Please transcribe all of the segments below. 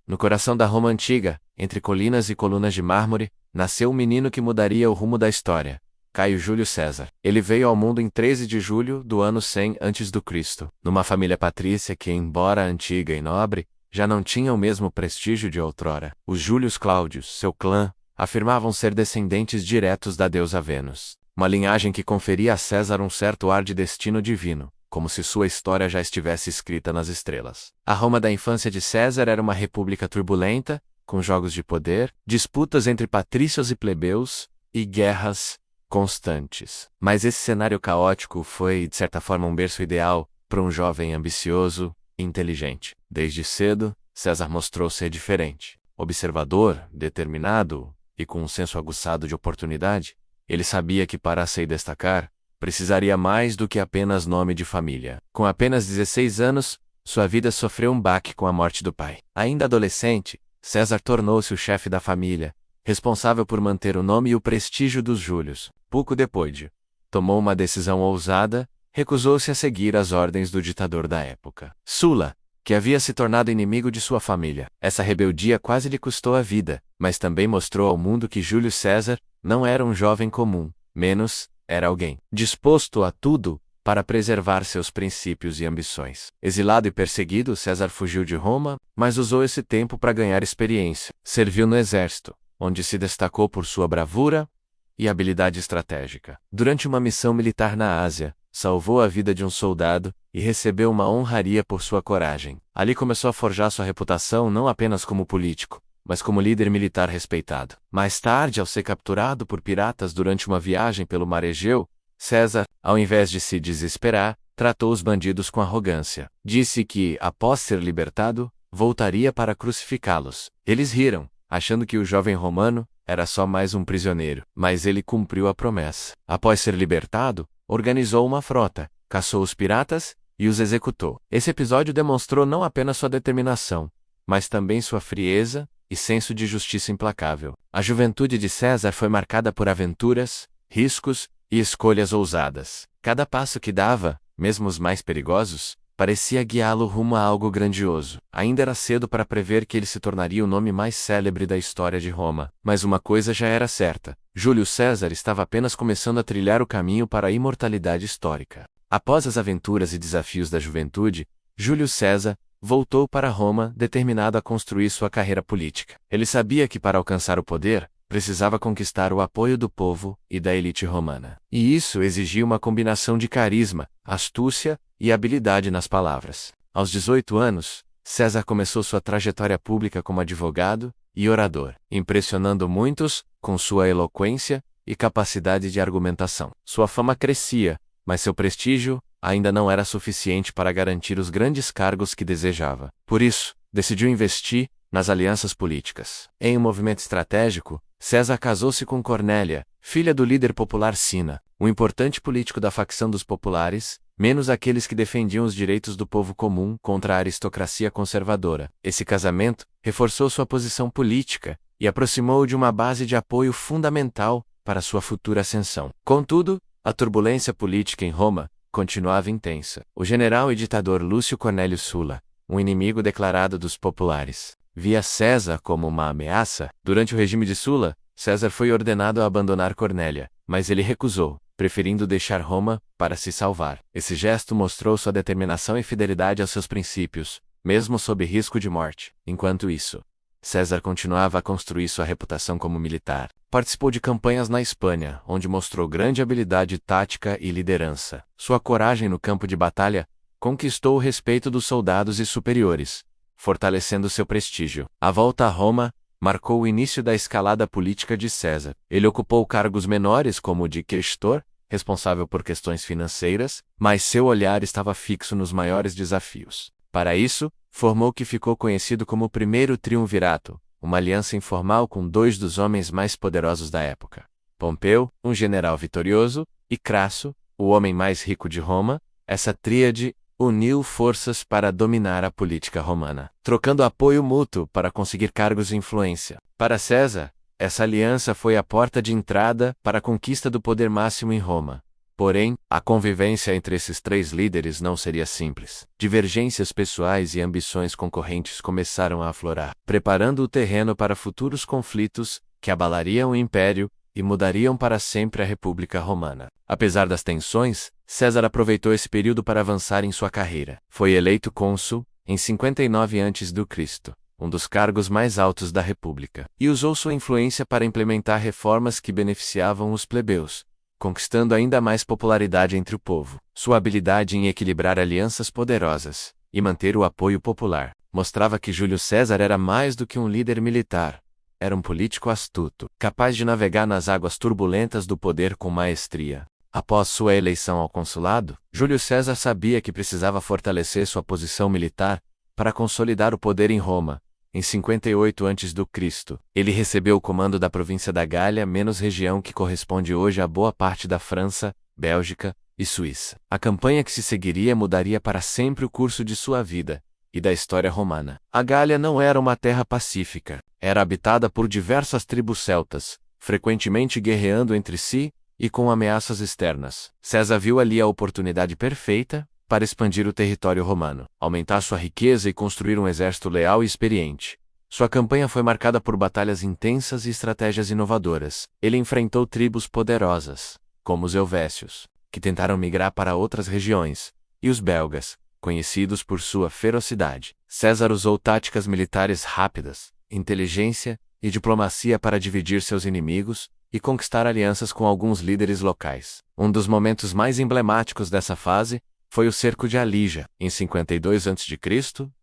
No coração da Roma antiga, entre colinas e colunas de mármore, nasceu um menino que mudaria o rumo da história. Caio Júlio César. Ele veio ao mundo em 13 de julho do ano 100 a.C., numa família patrícia que, embora antiga e nobre, já não tinha o mesmo prestígio de outrora. Os Júlios Cláudios, seu clã, afirmavam ser descendentes diretos da deusa Vênus, uma linhagem que conferia a César um certo ar de destino divino, como se sua história já estivesse escrita nas estrelas. A Roma da infância de César era uma república turbulenta, com jogos de poder, disputas entre patrícios e plebeus, e guerras constantes. Mas esse cenário caótico foi, de certa forma, um berço ideal para um jovem ambicioso e inteligente. Desde cedo, César mostrou ser diferente. Observador, determinado e com um senso aguçado de oportunidade, ele sabia que para se destacar, precisaria mais do que apenas nome de família. Com apenas 16 anos, sua vida sofreu um baque com a morte do pai. Ainda adolescente, César tornou-se o chefe da família, responsável por manter o nome e o prestígio dos Júlios. Pouco depois, tomou uma decisão ousada, recusou-se a seguir as ordens do ditador da época, Sula, que havia se tornado inimigo de sua família. Essa rebeldia quase lhe custou a vida, mas também mostrou ao mundo que Júlio César não era um jovem comum, menos, era alguém disposto a tudo para preservar seus princípios e ambições. Exilado e perseguido, César fugiu de Roma, mas usou esse tempo para ganhar experiência. Serviu no exército, onde se destacou por sua bravura e habilidade estratégica. Durante uma missão militar na Ásia, salvou a vida de um soldado e recebeu uma honraria por sua coragem. Ali começou a forjar sua reputação não apenas como político, mas como líder militar respeitado. Mais tarde, ao ser capturado por piratas durante uma viagem pelo Mar Egeu, César, ao invés de se desesperar, tratou os bandidos com arrogância. Disse que, após ser libertado, voltaria para crucificá-los. Eles riram, achando que o jovem romano era só mais um prisioneiro. Mas ele cumpriu a promessa. Após ser libertado, organizou uma frota, caçou os piratas e os executou. Esse episódio demonstrou não apenas sua determinação, mas também sua frieza e senso de justiça implacável. A juventude de César foi marcada por aventuras, riscos e escolhas ousadas. Cada passo que dava, mesmo os mais perigosos, parecia guiá-lo rumo a algo grandioso. Ainda era cedo para prever que ele se tornaria o nome mais célebre da história de Roma. Mas uma coisa já era certa: Júlio César estava apenas começando a trilhar o caminho para a imortalidade histórica. Após as aventuras e desafios da juventude, Júlio César voltou para Roma determinado a construir sua carreira política. Ele sabia que para alcançar o poder, precisava conquistar o apoio do povo e da elite romana. E isso exigia uma combinação de carisma, astúcia e habilidade nas palavras. Aos 18 anos, César começou sua trajetória pública como advogado e orador, impressionando muitos com sua eloquência e capacidade de argumentação. Sua fama crescia, mas seu prestígio ainda não era suficiente para garantir os grandes cargos que desejava. Por isso, decidiu investir nas alianças políticas. Em um movimento estratégico, César casou-se com Cornélia, filha do líder popular Sina, um importante político da facção dos populares, menos aqueles que defendiam os direitos do povo comum contra a aristocracia conservadora. Esse casamento reforçou sua posição política e aproximou-o de uma base de apoio fundamental para sua futura ascensão. Contudo, a turbulência política em Roma continuava intensa. O general e ditador Lúcio Cornélio Sulla, um inimigo declarado dos populares, via César como uma ameaça. Durante o regime de Sulla, César foi ordenado a abandonar Cornélia, mas ele recusou, preferindo deixar Roma para se salvar. Esse gesto mostrou sua determinação e fidelidade aos seus princípios, mesmo sob risco de morte. Enquanto isso, César continuava a construir sua reputação como militar. Participou de campanhas na Espanha, onde mostrou grande habilidade tática e liderança. Sua coragem no campo de batalha conquistou o respeito dos soldados e superiores, fortalecendo seu prestígio. A volta a Roma marcou o início da escalada política de César. Ele ocupou cargos menores como o de questor, responsável por questões financeiras, mas seu olhar estava fixo nos maiores desafios. Para isso, formou o que ficou conhecido como o Primeiro Triunvirato, uma aliança informal com dois dos homens mais poderosos da época: Pompeu, um general vitorioso, e Crasso, o homem mais rico de Roma. Essa tríade uniu forças para dominar a política romana, trocando apoio mútuo para conseguir cargos de influência. Para César, essa aliança foi a porta de entrada para a conquista do poder máximo em Roma, Porém, a convivência entre esses três líderes não seria simples. Divergências pessoais e ambições concorrentes começaram a aflorar, preparando o terreno para futuros conflitos que abalariam o império e mudariam para sempre a República Romana. Apesar das tensões, César aproveitou esse período para avançar em sua carreira. Foi eleito cônsul em 59 a.C., um dos cargos mais altos da República, e usou sua influência para implementar reformas que beneficiavam os plebeus, conquistando ainda mais popularidade entre o povo. Sua habilidade em equilibrar alianças poderosas e manter o apoio popular mostrava que Júlio César era mais do que um líder militar. Era um político astuto, capaz de navegar nas águas turbulentas do poder com maestria. Após sua eleição ao consulado, Júlio César sabia que precisava fortalecer sua posição militar para consolidar o poder em Roma. Em 58 a.C., ele recebeu o comando da província da Gália, menos região que corresponde hoje a boa parte da França, Bélgica e Suíça. A campanha que se seguiria mudaria para sempre o curso de sua vida e da história romana. A Gália não era uma terra pacífica. Era habitada por diversas tribos celtas, frequentemente guerreando entre si e com ameaças externas. César viu ali a oportunidade perfeita para expandir o território romano, aumentar sua riqueza e construir um exército leal e experiente. Sua campanha foi marcada por batalhas intensas e estratégias inovadoras. Ele enfrentou tribos poderosas, como os helvécios, que tentaram migrar para outras regiões, e os belgas, conhecidos por sua ferocidade. César usou táticas militares rápidas, inteligência e diplomacia para dividir seus inimigos e conquistar alianças com alguns líderes locais. Um dos momentos mais emblemáticos dessa fase foi o cerco de Alígia, em 52 a.C.,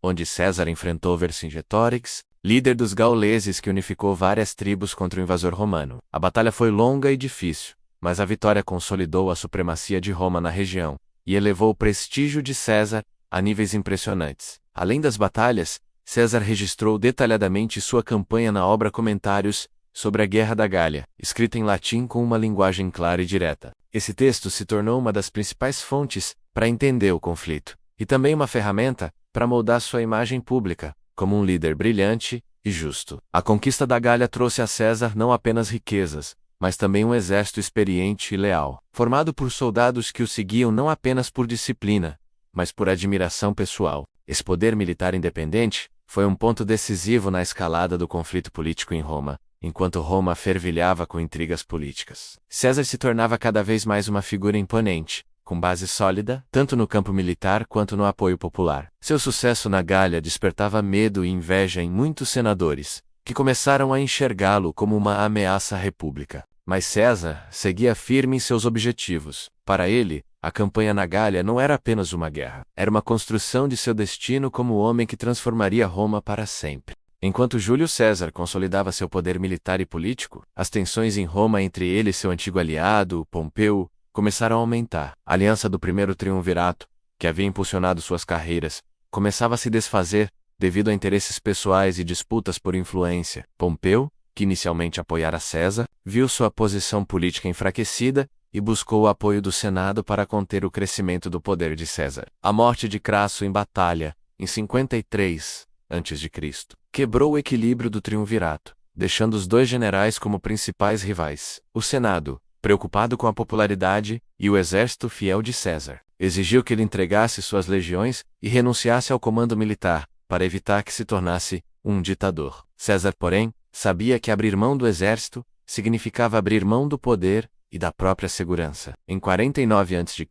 onde César enfrentou Vercingetorix, líder dos gauleses que unificou várias tribos contra o invasor romano. A batalha foi longa e difícil, mas a vitória consolidou a supremacia de Roma na região e elevou o prestígio de César a níveis impressionantes. Além das batalhas, César registrou detalhadamente sua campanha na obra Comentários sobre a Guerra da Gália, escrita em latim com uma linguagem clara e direta. Esse texto se tornou uma das principais fontes para entender o conflito, e também uma ferramenta para moldar sua imagem pública, como um líder brilhante e justo. A conquista da Gália trouxe a César não apenas riquezas, mas também um exército experiente e leal, formado por soldados que o seguiam não apenas por disciplina, mas por admiração pessoal. Esse poder militar independente foi um ponto decisivo na escalada do conflito político em Roma, enquanto Roma fervilhava com intrigas políticas. César se tornava cada vez mais uma figura imponente, com base sólida, tanto no campo militar quanto no apoio popular. Seu sucesso na Gália despertava medo e inveja em muitos senadores, que começaram a enxergá-lo como uma ameaça à república. Mas César seguia firme em seus objetivos. Para ele, a campanha na Gália não era apenas uma guerra, era uma construção de seu destino como o homem que transformaria Roma para sempre. Enquanto Júlio César consolidava seu poder militar e político, as tensões em Roma entre ele e seu antigo aliado, Pompeu, começaram a aumentar. A aliança do primeiro triunvirato, que havia impulsionado suas carreiras, começava a se desfazer devido a interesses pessoais e disputas por influência. Pompeu, que inicialmente apoiara César, viu sua posição política enfraquecida e buscou o apoio do Senado para conter o crescimento do poder de César. A morte de Crasso em batalha, em 53 a.C., quebrou o equilíbrio do triunvirato, deixando os dois generais como principais rivais. O Senado, preocupado com a popularidade, e o exército fiel de César, exigiu que ele entregasse suas legiões e renunciasse ao comando militar, para evitar que se tornasse um ditador. César, porém, sabia que abrir mão do exército significava abrir mão do poder e da própria segurança. Em 49 a.C.,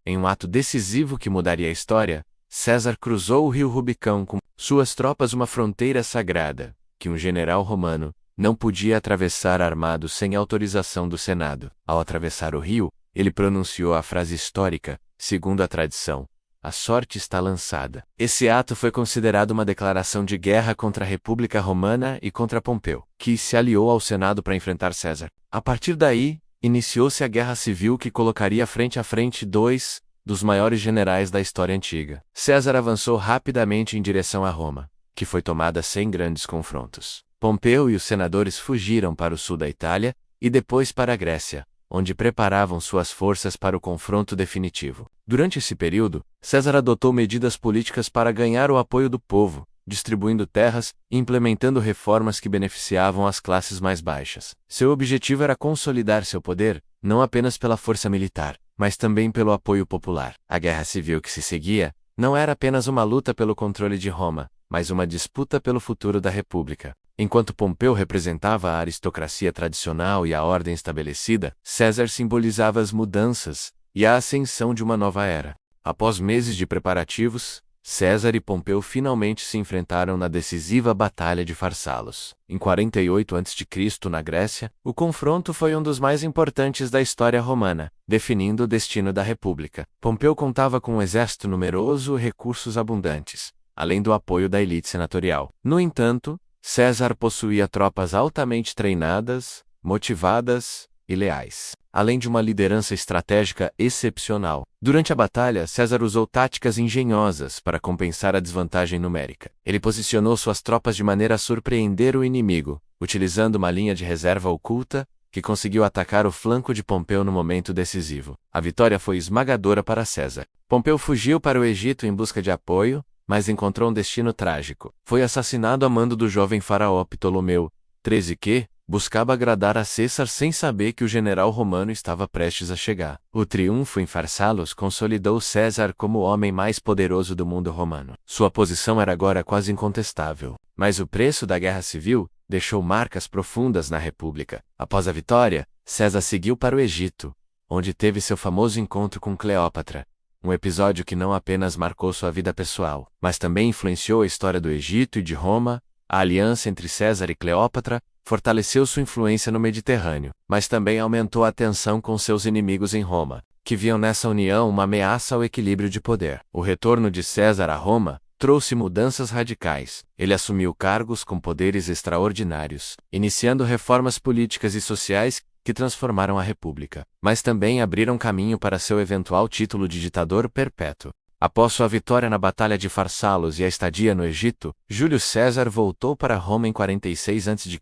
em um ato decisivo que mudaria a história, César cruzou o rio Rubicão com suas tropas, uma fronteira sagrada, que um general romano não podia atravessar armado sem autorização do Senado. Ao atravessar o rio, ele pronunciou a frase histórica, segundo a tradição: "A sorte está lançada". Esse ato foi considerado uma declaração de guerra contra a República Romana e contra Pompeu, que se aliou ao Senado para enfrentar César. A partir daí, iniciou-se a Guerra Civil, que colocaria frente a frente dois dos maiores generais da história antiga. César avançou rapidamente em direção a Roma, que foi tomada sem grandes confrontos. Pompeu e os senadores fugiram para o sul da Itália e depois para a Grécia, onde preparavam suas forças para o confronto definitivo. Durante esse período, César adotou medidas políticas para ganhar o apoio do povo, distribuindo terras e implementando reformas que beneficiavam as classes mais baixas. Seu objetivo era consolidar seu poder, não apenas pela força militar, mas também pelo apoio popular. A guerra civil que se seguia não era apenas uma luta pelo controle de Roma, mas uma disputa pelo futuro da República. Enquanto Pompeu representava a aristocracia tradicional e a ordem estabelecida, César simbolizava as mudanças e a ascensão de uma nova era. Após meses de preparativos, César e Pompeu finalmente se enfrentaram na decisiva Batalha de Farsalos. Em 48 a.C., na Grécia, o confronto foi um dos mais importantes da história romana, definindo o destino da República. Pompeu contava com um exército numeroso e recursos abundantes, além do apoio da elite senatorial. No entanto, César possuía tropas altamente treinadas, motivadas e leais, além de uma liderança estratégica excepcional. Durante a batalha, César usou táticas engenhosas para compensar a desvantagem numérica. Ele posicionou suas tropas de maneira a surpreender o inimigo, utilizando uma linha de reserva oculta, que conseguiu atacar o flanco de Pompeu no momento decisivo. A vitória foi esmagadora para César. Pompeu fugiu para o Egito em busca de apoio, mas encontrou um destino trágico. Foi assassinado a mando do jovem faraó Ptolomeu XIII que buscava agradar a César sem saber que o general romano estava prestes a chegar. O triunfo em Farsalos consolidou César como o homem mais poderoso do mundo romano. Sua posição era agora quase incontestável. Mas o preço da guerra civil deixou marcas profundas na República. Após a vitória, César seguiu para o Egito, onde teve seu famoso encontro com Cleópatra. Um episódio que não apenas marcou sua vida pessoal, mas também influenciou a história do Egito e de Roma. A aliança entre César e Cleópatra fortaleceu sua influência no Mediterrâneo, mas também aumentou a tensão com seus inimigos em Roma, que viam nessa união uma ameaça ao equilíbrio de poder. O retorno de César a Roma trouxe mudanças radicais. Ele assumiu cargos com poderes extraordinários, iniciando reformas políticas e sociais que transformaram a República, mas também abriram caminho para seu eventual título de ditador perpétuo. Após sua vitória na Batalha de Farsalos e a estadia no Egito, Júlio César voltou para Roma em 46 a.C.,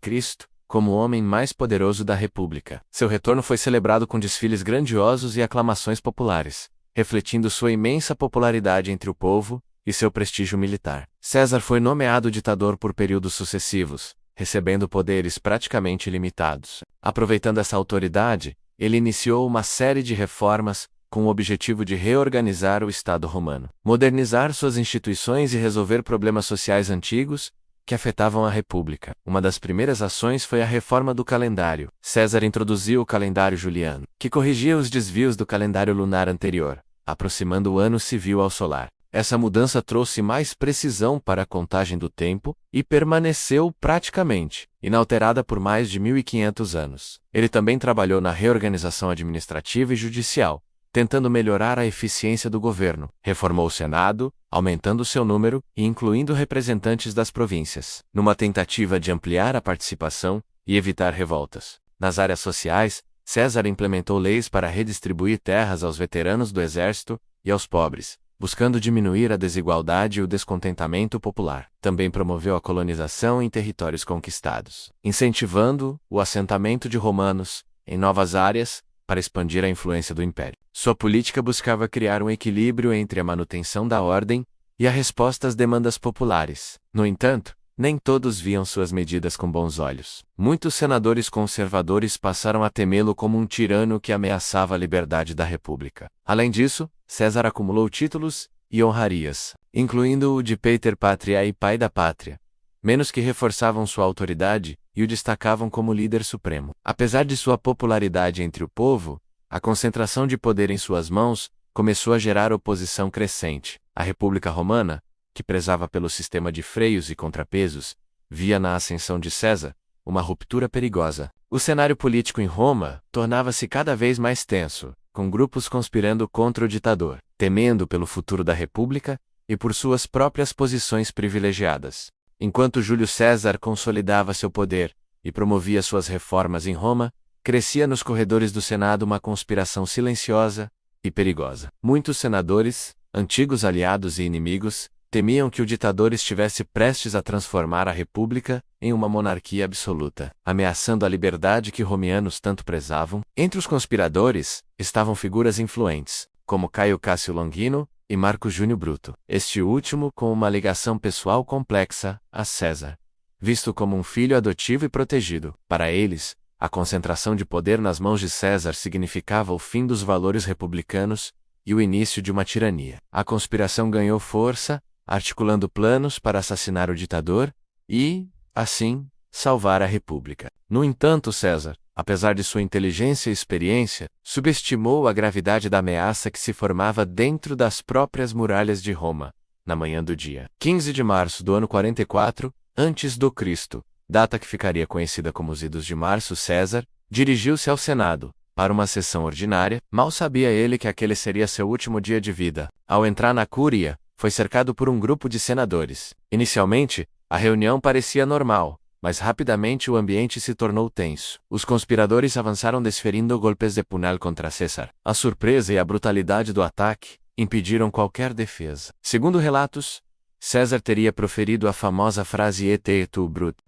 como o homem mais poderoso da República. Seu retorno foi celebrado com desfiles grandiosos e aclamações populares, refletindo sua imensa popularidade entre o povo e seu prestígio militar. César foi nomeado ditador por períodos sucessivos, recebendo poderes praticamente ilimitados. Aproveitando essa autoridade, ele iniciou uma série de reformas com o objetivo de reorganizar o Estado romano, modernizar suas instituições e resolver problemas sociais antigos que afetavam a República. Uma das primeiras ações foi a reforma do calendário. César introduziu o calendário juliano, que corrigia os desvios do calendário lunar anterior, aproximando o ano civil ao solar. Essa mudança trouxe mais precisão para a contagem do tempo e permaneceu praticamente inalterada por mais de 1500 anos. Ele também trabalhou na reorganização administrativa e judicial, tentando melhorar a eficiência do governo. Reformou o Senado, aumentando seu número e incluindo representantes das províncias, numa tentativa de ampliar a participação e evitar revoltas. Nas áreas sociais, César implementou leis para redistribuir terras aos veteranos do exército e aos pobres, buscando diminuir a desigualdade e o descontentamento popular. Também promoveu a colonização em territórios conquistados, incentivando o assentamento de romanos em novas áreas para expandir a influência do império. Sua política buscava criar um equilíbrio entre a manutenção da ordem e a resposta às demandas populares. No entanto, nem todos viam suas medidas com bons olhos. Muitos senadores conservadores passaram a temê-lo como um tirano que ameaçava a liberdade da República. Além disso, César acumulou títulos e honrarias, incluindo o de Pater Patriae e Pai da Pátria, menos que reforçavam sua autoridade e o destacavam como líder supremo. Apesar de sua popularidade entre o povo, a concentração de poder em suas mãos começou a gerar oposição crescente. A República Romana, que prezava pelo sistema de freios e contrapesos, via na ascensão de César uma ruptura perigosa. O cenário político em Roma tornava-se cada vez mais tenso, com grupos conspirando contra o ditador, temendo pelo futuro da República e por suas próprias posições privilegiadas. Enquanto Júlio César consolidava seu poder e promovia suas reformas em Roma, crescia nos corredores do Senado uma conspiração silenciosa e perigosa. Muitos senadores, antigos aliados e inimigos, temiam que o ditador estivesse prestes a transformar a República em uma monarquia absoluta, ameaçando a liberdade que romianos tanto prezavam. Entre os conspiradores estavam figuras influentes, como Caio Cássio Longino e Marco Júnior Bruto, este último com uma ligação pessoal complexa a César, visto como um filho adotivo e protegido. Para eles, A concentração de poder nas mãos de César significava o fim dos valores republicanos e o início de uma tirania. A conspiração ganhou força, articulando planos para assassinar o ditador e, assim, salvar a república. No entanto, César, apesar de sua inteligência e experiência, subestimou a gravidade da ameaça que se formava dentro das próprias muralhas de Roma, na manhã do dia 15 de março do ano 44, a.C., data que ficaria conhecida como os Idos de Março. César dirigiu-se ao Senado, para uma sessão ordinária. Mal sabia ele que aquele seria seu último dia de vida. Ao entrar na Cúria, foi cercado por um grupo de senadores. Inicialmente, a reunião parecia normal, mas rapidamente o ambiente se tornou tenso. Os conspiradores avançaram desferindo golpes de punhal contra César. A surpresa e a brutalidade do ataque impediram qualquer defesa. Segundo relatos, César teria proferido a famosa frase "Et tu, Bruto",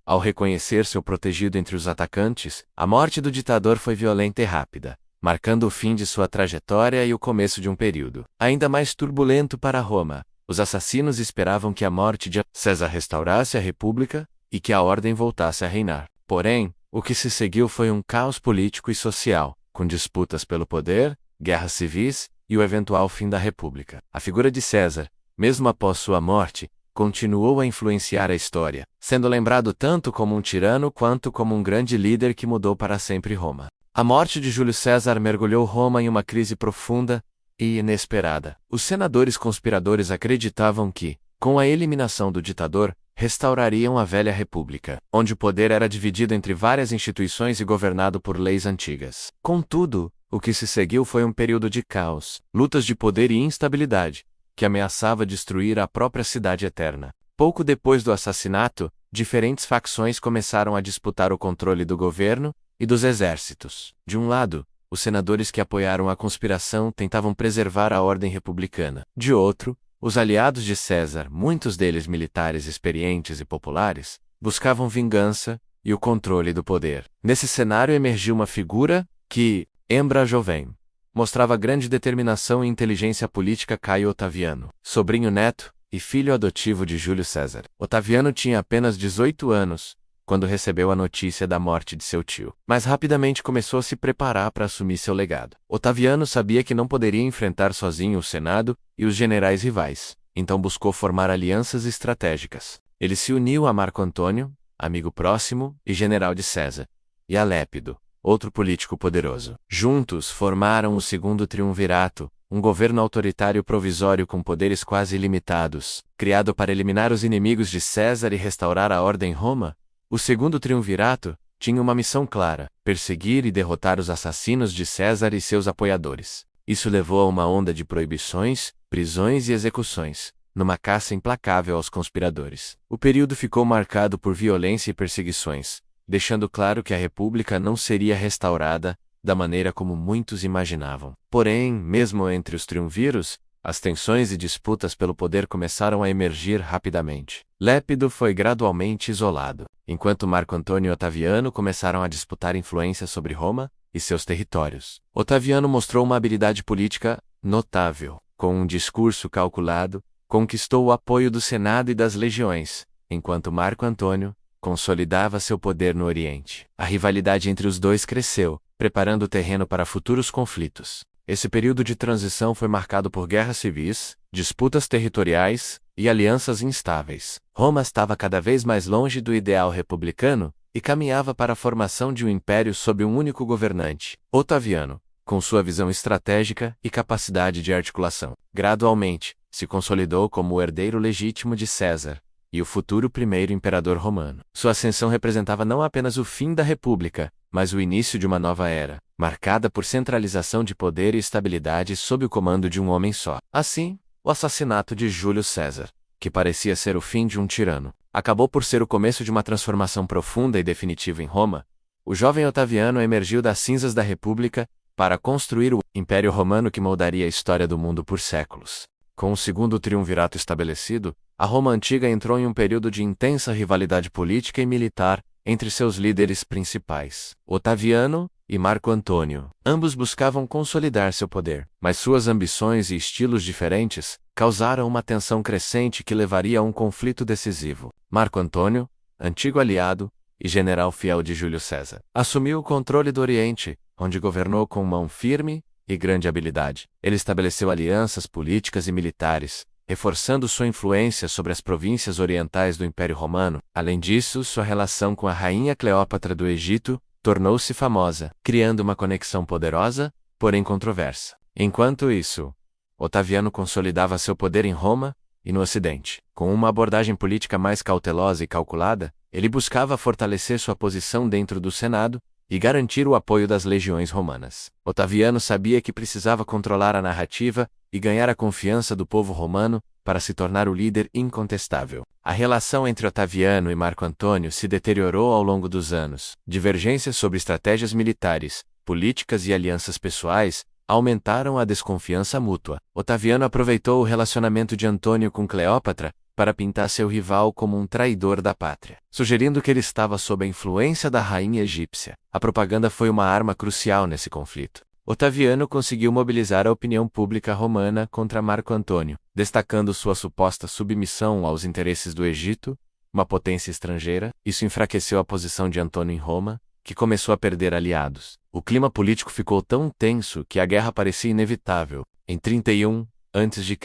ao reconhecer seu protegido entre os atacantes. A morte do ditador foi violenta e rápida, marcando o fim de sua trajetória e o começo de um período ainda mais turbulento para Roma. Os assassinos esperavam que a morte de César restaurasse a república e que a ordem voltasse a reinar. Porém, o que se seguiu foi um caos político e social, com disputas pelo poder, guerras civis e o eventual fim da república. A figura de César, mesmo após sua morte, continuou a influenciar a história, sendo lembrado tanto como um tirano quanto como um grande líder que mudou para sempre Roma. A morte de Júlio César mergulhou Roma em uma crise profunda e inesperada. Os senadores conspiradores acreditavam que, com a eliminação do ditador, restaurariam a velha república, onde o poder era dividido entre várias instituições e governado por leis antigas. Contudo, o que se seguiu foi um período de caos, lutas de poder e instabilidade, que ameaçava destruir a própria cidade eterna. Pouco depois do assassinato, diferentes facções começaram a disputar o controle do governo e dos exércitos. De um lado, os senadores que apoiaram a conspiração tentavam preservar a ordem republicana. De outro, os aliados de César, muitos deles militares experientes e populares, buscavam vingança e o controle do poder. Nesse cenário emergiu uma figura que, Embra Jovem, mostrava grande determinação e inteligência política. Caio Otaviano, sobrinho neto e filho adotivo de Júlio César. Otaviano tinha apenas 18 anos, quando recebeu a notícia da morte de seu tio, mas rapidamente começou a se preparar para assumir seu legado. Otaviano sabia que não poderia enfrentar sozinho o Senado e os generais rivais, então buscou formar alianças estratégicas. Ele se uniu a Marco Antônio, amigo próximo e general de César, e a Lépido, outro político poderoso. Juntos formaram o Segundo Triunvirato, um governo autoritário provisório com poderes quase ilimitados. Criado para eliminar os inimigos de César e restaurar a ordem em Roma, o Segundo Triunvirato tinha uma missão clara: perseguir e derrotar os assassinos de César e seus apoiadores. Isso levou a uma onda de proibições, prisões e execuções, numa caça implacável aos conspiradores. O período ficou marcado por violência e perseguições, deixando claro que a república não seria restaurada da maneira como muitos imaginavam. Porém, mesmo entre os triunviros, as tensões e disputas pelo poder começaram a emergir rapidamente. Lépido foi gradualmente isolado, enquanto Marco Antônio e Otaviano começaram a disputar influência sobre Roma e seus territórios. Otaviano mostrou uma habilidade política notável. Com um discurso calculado, conquistou o apoio do Senado e das legiões, enquanto Marco Antônio consolidava seu poder no Oriente. A rivalidade entre os dois cresceu, preparando o terreno para futuros conflitos. Esse período de transição foi marcado por guerras civis, disputas territoriais e alianças instáveis. Roma estava cada vez mais longe do ideal republicano e caminhava para a formação de um império sob um único governante, Otaviano, com sua visão estratégica e capacidade de articulação. Gradualmente, se consolidou como o herdeiro legítimo de César e o futuro primeiro imperador romano. Sua ascensão representava não apenas o fim da república, mas o início de uma nova era, marcada por centralização de poder e estabilidade sob o comando de um homem só. Assim, o assassinato de Júlio César, que parecia ser o fim de um tirano, acabou por ser o começo de uma transformação profunda e definitiva em Roma. O jovem Otaviano emergiu das cinzas da república para construir o Império Romano que moldaria a história do mundo por séculos. Com o Segundo Triunvirato estabelecido, a Roma antiga entrou em um período de intensa rivalidade política e militar entre seus líderes principais, Otaviano e Marco Antônio. Ambos buscavam consolidar seu poder, mas suas ambições e estilos diferentes causaram uma tensão crescente que levaria a um conflito decisivo. Marco Antônio, antigo aliado, e general fiel de Júlio César. Assumiu o controle do Oriente, onde governou com mão firme e grande habilidade. Ele estabeleceu alianças políticas e militares, reforçando sua influência sobre as províncias orientais do Império Romano. Além disso, sua relação com a rainha Cleópatra do Egito tornou-se famosa, criando uma conexão poderosa, porém controversa. Enquanto isso, Otaviano consolidava seu poder em Roma e no Ocidente. Com uma abordagem política mais cautelosa e calculada, ele buscava fortalecer sua posição dentro do Senado e garantir o apoio das legiões romanas. Otaviano sabia que precisava controlar a narrativa e ganhar a confiança do povo romano para se tornar o líder incontestável. A relação entre Otaviano e Marco Antônio se deteriorou ao longo dos anos. Divergências sobre estratégias militares, políticas e alianças pessoais aumentaram a desconfiança mútua. Otaviano aproveitou o relacionamento de Antônio com Cleópatra para pintar seu rival como um traidor da pátria, sugerindo que ele estava sob a influência da rainha egípcia. A propaganda foi uma arma crucial nesse conflito. Otaviano conseguiu mobilizar a opinião pública romana contra Marco Antônio, destacando sua suposta submissão aos interesses do Egito, uma potência estrangeira. Isso enfraqueceu a posição de Antônio em Roma, que começou a perder aliados. O clima político ficou tão tenso que a guerra parecia inevitável. Em 31 a.C.,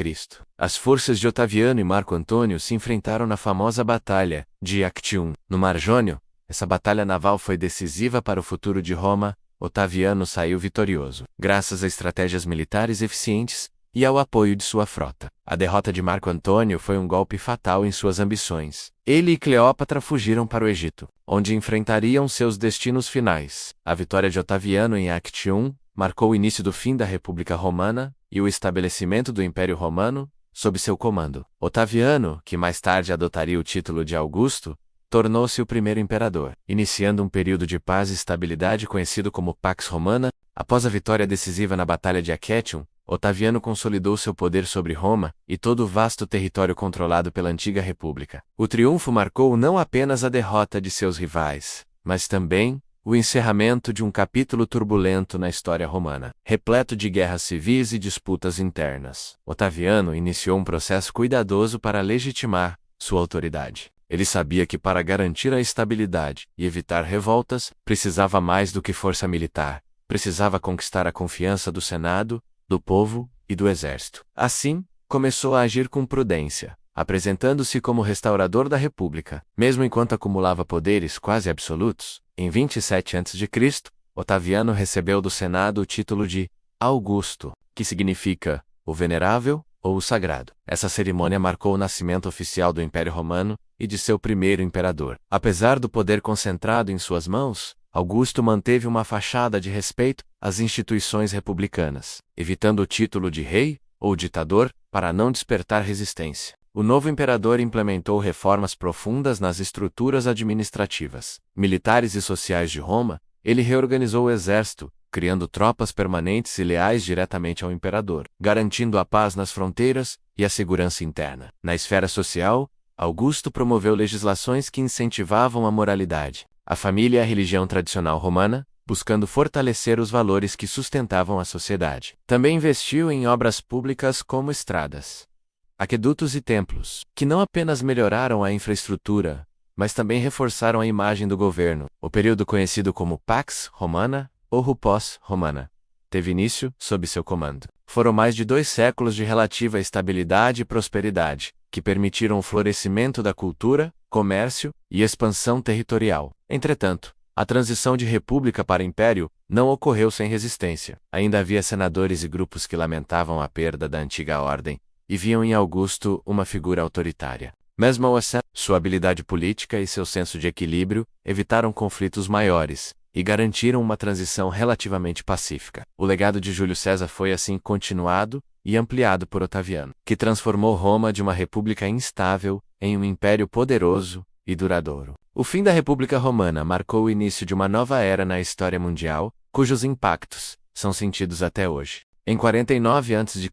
as forças de Otaviano e Marco Antônio se enfrentaram na famosa Batalha de Actium, no Mar Jônio. Essa batalha naval foi decisiva para o futuro de Roma. Otaviano saiu vitorioso, graças a estratégias militares eficientes e ao apoio de sua frota. A derrota de Marco Antônio foi um golpe fatal em suas ambições. Ele e Cleópatra fugiram para o Egito, onde enfrentariam seus destinos finais. A vitória de Otaviano em Actium marcou o início do fim da República Romana e o estabelecimento do Império Romano sob seu comando. Otaviano, que mais tarde adotaria o título de Augusto, tornou-se o primeiro imperador, iniciando um período de paz e estabilidade conhecido como Pax Romana. Após a vitória decisiva na Batalha de Actium, Otaviano consolidou seu poder sobre Roma e todo o vasto território controlado pela antiga república. O triunfo marcou não apenas a derrota de seus rivais, mas também o encerramento de um capítulo turbulento na história romana, repleto de guerras civis e disputas internas. Otaviano iniciou um processo cuidadoso para legitimar sua autoridade. Ele sabia que para garantir a estabilidade e evitar revoltas, precisava mais do que força militar. Precisava conquistar a confiança do Senado, do povo e do exército. Assim, começou a agir com prudência, apresentando-se como restaurador da República. Mesmo enquanto acumulava poderes quase absolutos, em 27 a.C., Otaviano recebeu do Senado o título de Augusto, que significa o Venerável ou o Sagrado. Essa cerimônia marcou o nascimento oficial do Império Romano e de seu primeiro imperador. Apesar do poder concentrado em suas mãos, Augusto manteve uma fachada de respeito às instituições republicanas, evitando o título de rei ou ditador para não despertar resistência. O novo imperador implementou reformas profundas nas estruturas administrativas, militares e sociais de Roma. Ele reorganizou o exército, criando tropas permanentes e leais diretamente ao imperador, garantindo a paz nas fronteiras e a segurança interna. Na esfera social, Augusto promoveu legislações que incentivavam a moralidade, a família e a religião tradicional romana, buscando fortalecer os valores que sustentavam a sociedade. Também investiu em obras públicas como estradas, aquedutos e templos, que não apenas melhoraram a infraestrutura, mas também reforçaram a imagem do governo. O período conhecido como Pax Romana ou Rupos Romana teve início sob seu comando. Foram mais de 2 séculos de relativa estabilidade e prosperidade, que permitiram o florescimento da cultura, comércio e expansão territorial. Entretanto, a transição de república para império não ocorreu sem resistência. Ainda havia senadores e grupos que lamentavam a perda da antiga ordem e viam em Augusto uma figura autoritária. Mesmo assim, sua habilidade política e seu senso de equilíbrio evitaram conflitos maiores e garantiram uma transição relativamente pacífica. O legado de Júlio César foi assim continuado e ampliado por Otaviano, que transformou Roma de uma república instável em um império poderoso e duradouro. O fim da República Romana marcou o início de uma nova era na história mundial, cujos impactos são sentidos até hoje. Em 49 a.C.,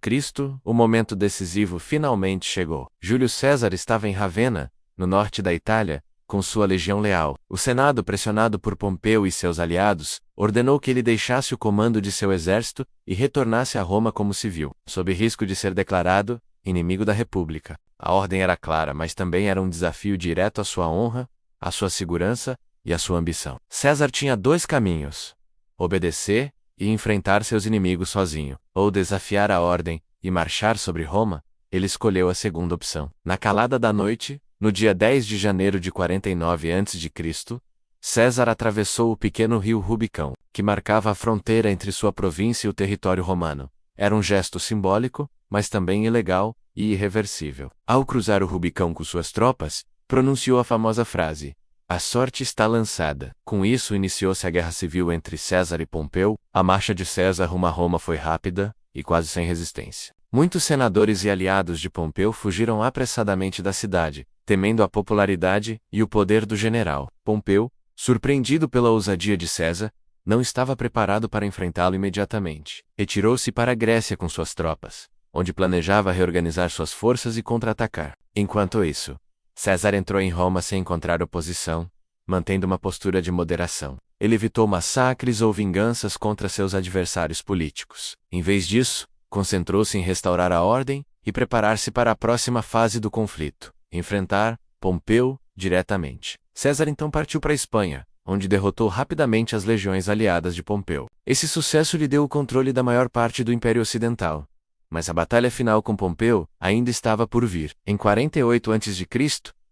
o momento decisivo finalmente chegou. Júlio César estava em Ravenna, no norte da Itália, com sua legião leal. O Senado, pressionado por Pompeu e seus aliados, ordenou que ele deixasse o comando de seu exército e retornasse a Roma como civil, sob risco de ser declarado inimigo da República. A ordem era clara, mas também era um desafio direto à sua honra, à sua segurança e a sua ambição. César tinha dois caminhos: obedecer e enfrentar seus inimigos sozinho, ou desafiar a ordem e marchar sobre Roma. Ele escolheu a segunda opção. Na calada da noite, no dia 10 de janeiro de 49 a.C., César atravessou o pequeno rio Rubicão, que marcava a fronteira entre sua província e o território romano. Era um gesto simbólico, mas também ilegal e irreversível. Ao cruzar o Rubicão com suas tropas, pronunciou a famosa frase: "A sorte está lançada". Com isso iniciou-se a guerra civil entre César e Pompeu. A marcha de César rumo a Roma foi rápida e quase sem resistência. Muitos senadores e aliados de Pompeu fugiram apressadamente da cidade, temendo a popularidade e o poder do general. Pompeu, surpreendido pela ousadia de César, não estava preparado para enfrentá-lo imediatamente. Retirou-se para a Grécia com suas tropas, onde planejava reorganizar suas forças e contra-atacar. Enquanto isso, César entrou em Roma sem encontrar oposição, mantendo uma postura de moderação. Ele evitou massacres ou vinganças contra seus adversários políticos. Em vez disso, concentrou-se em restaurar a ordem e preparar-se para a próxima fase do conflito: enfrentar Pompeu diretamente. César então partiu para a Espanha, onde derrotou rapidamente as legiões aliadas de Pompeu. Esse sucesso lhe deu o controle da maior parte do Império Ocidental. Mas a batalha final com Pompeu ainda estava por vir. Em 48 a.C.,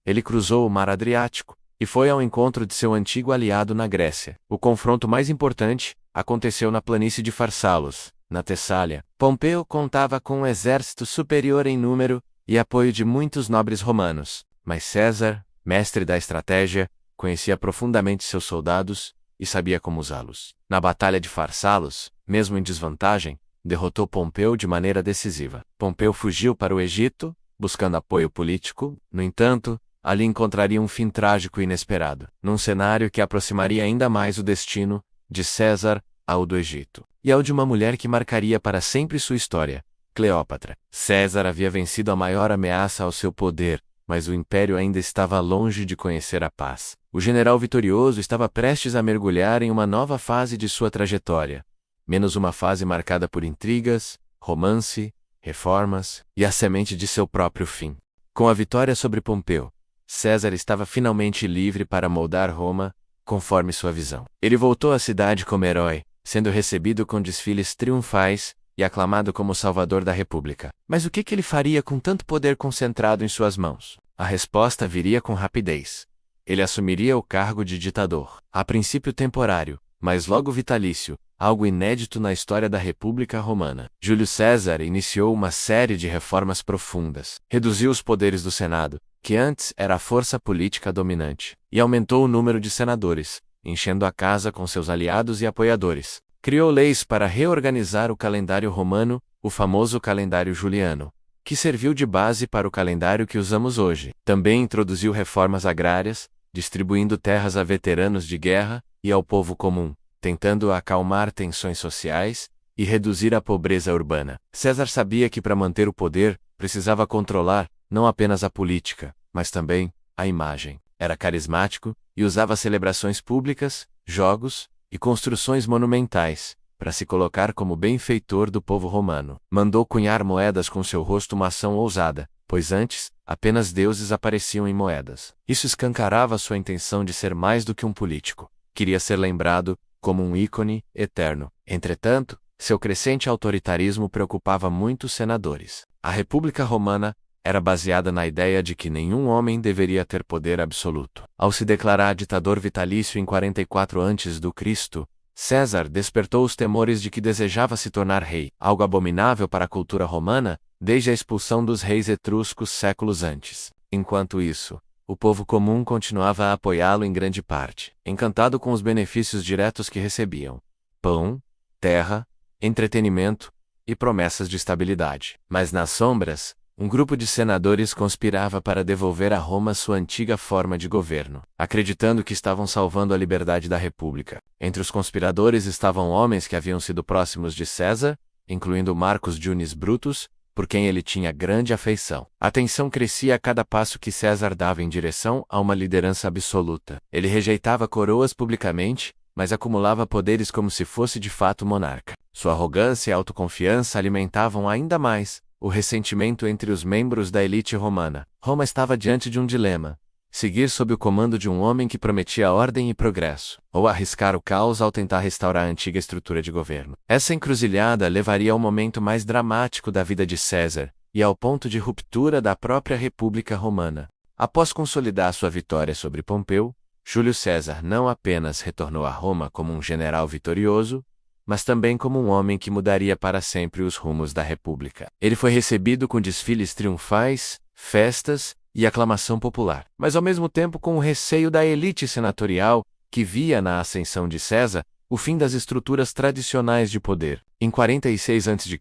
ele cruzou o Mar Adriático e foi ao encontro de seu antigo aliado na Grécia. O confronto mais importante aconteceu na planície de Farsalos, na Tessália. Pompeu contava com um exército superior em número e apoio de muitos nobres romanos, mas César, mestre da estratégia, conhecia profundamente seus soldados e sabia como usá-los. Na Batalha de Farsalos, mesmo em desvantagem, derrotou Pompeu de maneira decisiva. Pompeu fugiu para o Egito, buscando apoio político. No entanto, ali encontraria um fim trágico e inesperado, num cenário que aproximaria ainda mais o destino de César ao do Egito, e ao de uma mulher que marcaria para sempre sua história, Cleópatra. César havia vencido a maior ameaça ao seu poder, mas o império ainda estava longe de conhecer a paz. O general vitorioso estava prestes a mergulhar em uma nova fase de sua trajetória, menos uma fase marcada por intrigas, romance, reformas e a semente de seu próprio fim. Com a vitória sobre Pompeu, César estava finalmente livre para moldar Roma conforme sua visão. Ele voltou à cidade como herói, sendo recebido com desfiles triunfais e aclamado como salvador da República. Mas o que ele faria com tanto poder concentrado em suas mãos? A resposta viria com rapidez. Ele assumiria o cargo de ditador, a princípio temporário, mas logo vitalício, algo inédito na história da República Romana. Júlio César iniciou uma série de reformas profundas. Reduziu os poderes do Senado, que antes era a força política dominante, e aumentou o número de senadores, enchendo a casa com seus aliados e apoiadores. Criou leis para reorganizar o calendário romano, o famoso calendário juliano, que serviu de base para o calendário que usamos hoje. Também introduziu reformas agrárias, distribuindo terras a veteranos de guerra e ao povo comum, tentando acalmar tensões sociais e reduzir a pobreza urbana. César sabia que para manter o poder, precisava controlar não apenas a política, mas também a imagem. Era carismático e usava celebrações públicas, jogos e construções monumentais para se colocar como benfeitor do povo romano. Mandou cunhar moedas com seu rosto, uma ação ousada, pois antes, apenas deuses apareciam em moedas. Isso escancarava sua intenção de ser mais do que um político. Queria ser lembrado como um ícone eterno. Entretanto, seu crescente autoritarismo preocupava muitos senadores. A República Romana era baseada na ideia de que nenhum homem deveria ter poder absoluto. Ao se declarar ditador vitalício em 44 a.C., César despertou os temores de que desejava se tornar rei, algo abominável para a cultura romana, desde a expulsão dos reis etruscos séculos antes. Enquanto isso, o povo comum continuava a apoiá-lo em grande parte, encantado com os benefícios diretos que recebiam: pão, terra, entretenimento e promessas de estabilidade. Mas nas sombras, um grupo de senadores conspirava para devolver a Roma sua antiga forma de governo, acreditando que estavam salvando a liberdade da República. Entre os conspiradores estavam homens que haviam sido próximos de César, incluindo Marcus Junius Brutus, por quem ele tinha grande afeição. A tensão crescia a cada passo que César dava em direção a uma liderança absoluta. Ele rejeitava coroas publicamente, mas acumulava poderes como se fosse de fato monarca. Sua arrogância e autoconfiança alimentavam ainda mais o ressentimento entre os membros da elite romana. Roma estava diante de um dilema: seguir sob o comando de um homem que prometia ordem e progresso, ou arriscar o caos ao tentar restaurar a antiga estrutura de governo. Essa encruzilhada levaria ao momento mais dramático da vida de César, e ao ponto de ruptura da própria República Romana. Após consolidar sua vitória sobre Pompeu, Júlio César não apenas retornou a Roma como um general vitorioso, mas também como um homem que mudaria para sempre os rumos da República. Ele foi recebido com desfiles triunfais, festas e aclamação popular, mas ao mesmo tempo com o receio da elite senatorial, que via na ascensão de César o fim das estruturas tradicionais de poder. Em 46 a.C.,